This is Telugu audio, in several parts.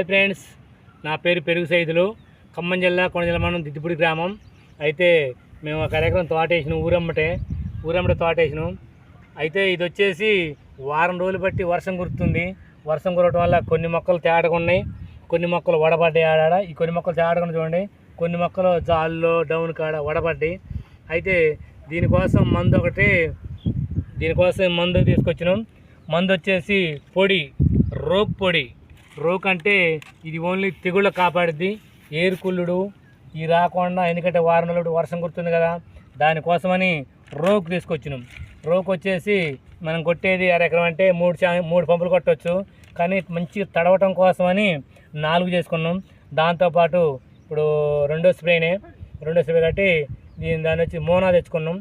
హాయ్ ఫ్రెండ్స్, నా పేరు పెరుగు సైదులు. ఖమ్మం జిల్లా కొనజల మండలం దిద్దిపూడి గ్రామం. అయితే మేము ఒక ఎకరం తోటేసినాం, ఊరమ్మటే తోటేసినాం. అయితే ఇది వచ్చేసి వారం రోజులు బట్టి వర్షం కురుతుంది. వర్షం కురవటం వల్ల కొన్ని మొక్కలు తేటగా ఉన్నాయి, కొన్ని మొక్కలు వడబడ్డాయి. ఆడ ఈ కొన్ని మొక్కలు తేటగా చూడండి, కొన్ని మొక్కలు జాల్లో డౌన్ కాడ వడబడ్డాయి. అయితే దీనికోసం మందు తీసుకొచ్చినాం. మందు వచ్చేసి రోక్ అంటే ఇది ఓన్లీ తెగుళ్ళ కాపాడుద్ది, ఏరుకుళ్ళుడు ఈ రాకుండా. ఎందుకంటే వారం రోజులు వర్షం కుడుతుంది కదా, దానికోసమని రోక్ తీసుకొచ్చినాం. రోక్ వచ్చేసి మనం కొట్టేది ఎకరం అంటే మూడు పంపులు కొట్టవచ్చు, కానీ మంచిగా తడవటం కోసమని 4 చేసుకున్నాం. దాంతోపాటు ఇప్పుడు రెండో స్ప్రే కట్టి దాన్ని వచ్చి మోనా తెచ్చుకున్నాం.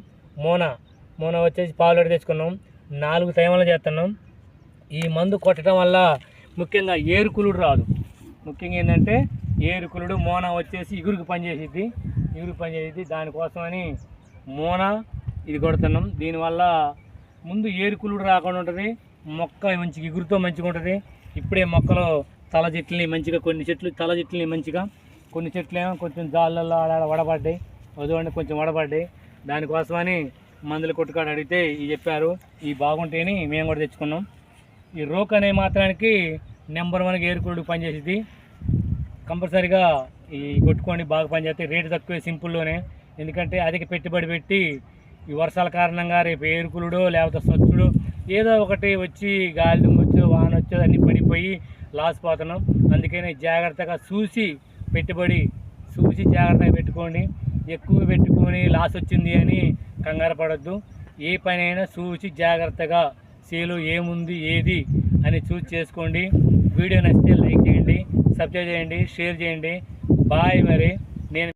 మోనా వచ్చేసి పావులెట్ తెచ్చుకున్నాం. 4 టైంలో చేస్తున్నాం. ఈ మందు కొట్టడం వల్ల ముఖ్యంగా ఏరుకులుడు రాదు. ముఖ్యంగా ఏంటంటే ఏరుకులుడు మోనా వచ్చేసి ఇగురికి పనిచేసిద్ది. దానికోసమని మోనా ఇది కొడుతున్నాం. దీనివల్ల ముందు ఏరుకులుడు రాకుండా ఉంటుంది, మొక్క మంచిగా ఇగురుతో మంచిగా ఉంటుంది. ఇప్పుడే మొక్కలు తల చెట్లని మంచిగా, కొన్ని చెట్లు ఏమో కొంచెం జాళ్ళల్లో వడబడ్డాయి, వదవండి కొంచెం వడబడ్డాయి. దానికోసమని మందులు కొట్టుకాడ అడిగితే ఇవి చెప్పారు, ఇవి బాగుంటాయని మేము కూడా తెచ్చుకున్నాం. ఈ రోక్ అనే మాత్రానికి నెంబర్ 1 ఏరుకులుడు పనిచేసేది. కంపల్సరీగా ఈ కొట్టుకొని బాగా పనిచేస్తాయి. రేటు తక్కువ, సింపుల్లోనే. ఎందుకంటే అధిక పెట్టుబడి పెట్టి ఈ వర్షాల కారణంగా రేపు ఏరుకులుడో లేకపోతే సచ్చుడు ఏదో ఒకటి వచ్చి గాలి దుమ్మొచ్చు, వాన వచ్చో అన్నీ పడిపోయి లాస్ పోతున్నాం. అందుకని జాగ్రత్తగా పెట్టుబడి చూసి జాగ్రత్తగా పెట్టుకోండి. ఎక్కువ పెట్టుకొని లాస్ వచ్చింది అని కంగారు పడద్దు. ఏ పనైనా చూసి జాగ్రత్తగా సేలు ఏముంది ఏది అని చూసి చేసుకోండి. వీడియో నచ్చితే లైక్ చేయండి, సబ్స్క్రైబ్ చేయండి, షేర్ చేయండి. బాయ్. మరి నేను